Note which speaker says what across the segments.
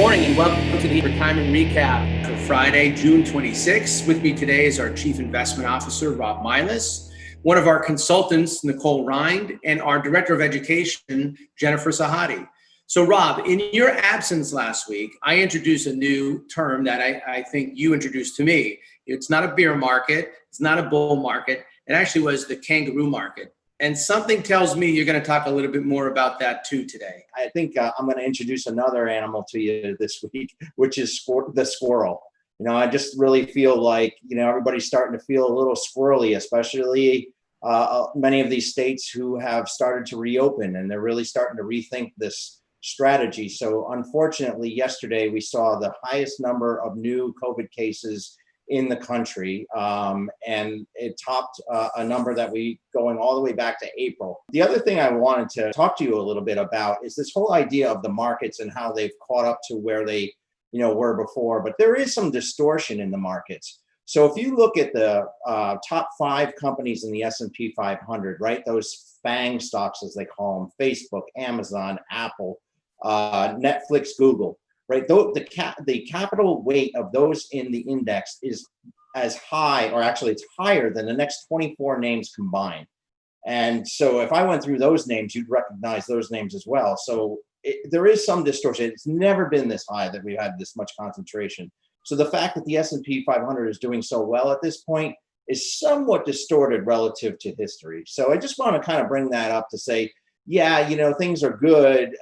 Speaker 1: morning and welcome to the Retirement Recap for Friday, June 26th. With me today is our Chief Investment Officer, Rob Milas, one of our consultants, Nicole Rind, and our Director of Education, Jennifer Sahadi. So Rob, in your absence last week, I introduced a new term that I think you introduced to me. It's not a bear market. It's not a bull market. It actually was the kangaroo market. And something tells me you're going to talk a little bit more about that too today.
Speaker 2: I think I'm going to introduce another animal to you this week, which is the squirrel. I just really feel like, everybody's starting to feel a little squirrely, especially many of these states who have started to reopen, and they're really starting to rethink this strategy. So unfortunately, yesterday we saw the highest number of new COVID cases in the country, and it topped a number that we going all the way back to April. The other thing I wanted to talk to you a little bit about is this whole idea of the markets and how they've caught up to where they were before, but there is some distortion in the markets. So if you look at the top 5 companies in the S&P 500, right, those FANG stocks as they call them, Facebook, Amazon, Apple, Netflix, Google, right? The capital weight of those in the index is as high, or actually it's higher than the next 24 names combined. And so if I went through those names, you'd recognize those names as well. So there is some distortion. It's never been this high that we've had this much concentration. So the fact that the S&P 500 is doing so well at this point is somewhat distorted relative to history. So I just want to kind of bring that up to say, yeah, things are good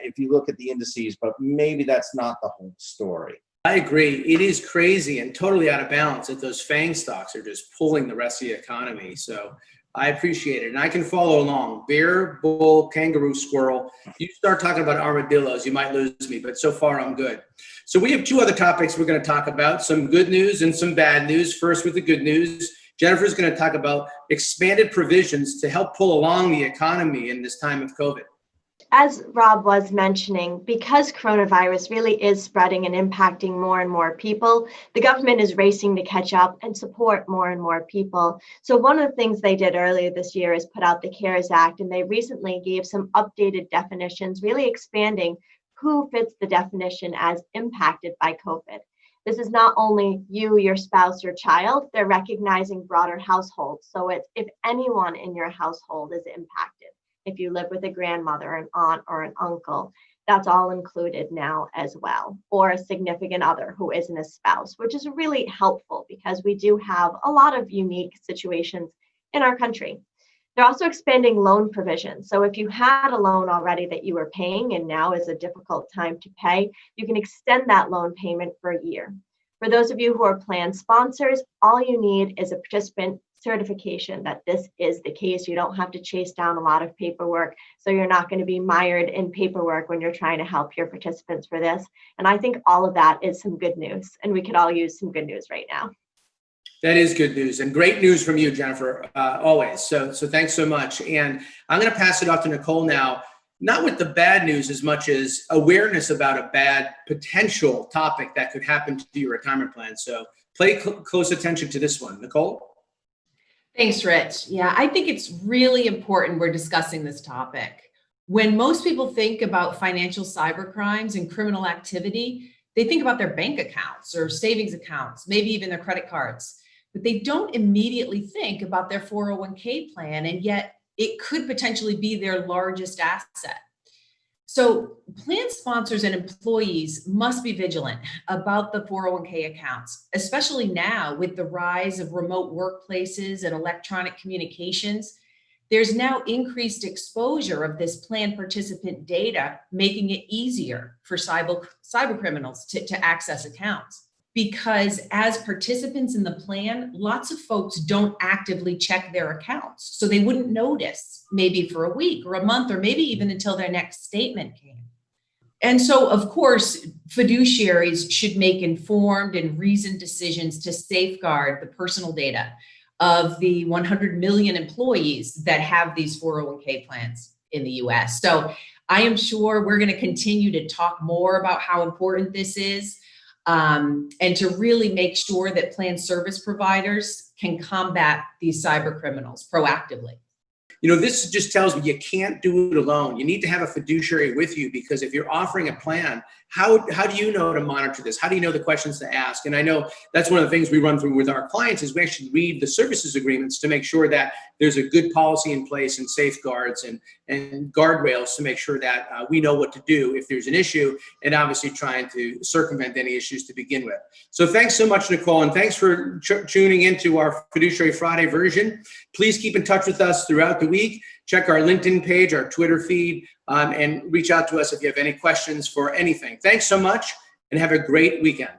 Speaker 2: if you look at the indices, but maybe that's not the whole story.
Speaker 1: I agree. It is crazy and totally out of balance that those FANG stocks are just pulling the rest of the economy. So I appreciate it. And I can follow along. Bear, bull, kangaroo, squirrel. You start talking about armadillos, you might lose me, but so far I'm good. So we have 2 other topics we're going to talk about, some good news and some bad news. First with the good news. Jennifer's going to talk about expanded provisions to help pull along the economy in this time of COVID.
Speaker 3: As Rob was mentioning, because coronavirus really is spreading and impacting more and more people, the government is racing to catch up and support more and more people. So one of the things they did earlier this year is put out the CARES Act, and they recently gave some updated definitions, really expanding who fits the definition as impacted by COVID. This is not only you, your spouse, or child, they're recognizing broader households. So it's if anyone in your household is impacted. If you live with a grandmother, an aunt, or an uncle, that's all included now as well. Or a significant other who isn't a spouse, which is really helpful because we do have a lot of unique situations in our country. They're also expanding loan provisions. So if you had a loan already that you were paying and now is a difficult time to pay, you can extend that loan payment for a year. For those of you who are plan sponsors, all you need is a participant certification that this is the case. You don't have to chase down a lot of paperwork, so you're not going to be mired in paperwork when you're trying to help your participants for this. And I think all of that is some good news, and we could all use some good news right now.
Speaker 1: That is good news, and great news from you, Jennifer, always. So thanks so much. And I'm going to pass it off to Nicole now, not with the bad news as much as awareness about a bad potential topic that could happen to your retirement plan. So pay close attention to this one. Nicole?
Speaker 4: Thanks, Rich. Yeah, I think it's really important we're discussing this topic. When most people think about financial cybercrimes and criminal activity, they think about their bank accounts or savings accounts, maybe even their credit cards. But they don't immediately think about their 401k plan, and yet it could potentially be their largest asset. So plan sponsors and employees must be vigilant about the 401k accounts, especially now with the rise of remote workplaces and electronic communications. There's now increased exposure of this plan participant data, making it easier for cyber criminals to access accounts. Because as participants in the plan, lots of folks don't actively check their accounts. So they wouldn't notice maybe for a week or a month, or maybe even until their next statement came. And so, of course, fiduciaries should make informed and reasoned decisions to safeguard the personal data of the 100 million employees that have these 401k plans in the US. So I am sure we're going to continue to talk more about how important this is. And to really make sure that plan service providers can combat these cyber criminals proactively.
Speaker 1: this just tells me you can't do it alone. You need to have a fiduciary with you, because if you're offering a plan, how do you know to monitor this? How do you know the questions to ask? And I know that's one of the things we run through with our clients is we actually read the services agreements to make sure that there's a good policy in place and safeguards and guardrails to make sure that we know what to do if there's an issue, and obviously trying to circumvent any issues to begin with. So thanks so much, Nicole, and thanks for tuning into our Fiduciary Friday version. Please keep in touch with us throughout the week. Check our LinkedIn page, our Twitter feed, and reach out to us if you have any questions for anything. Thanks so much, and have a great weekend.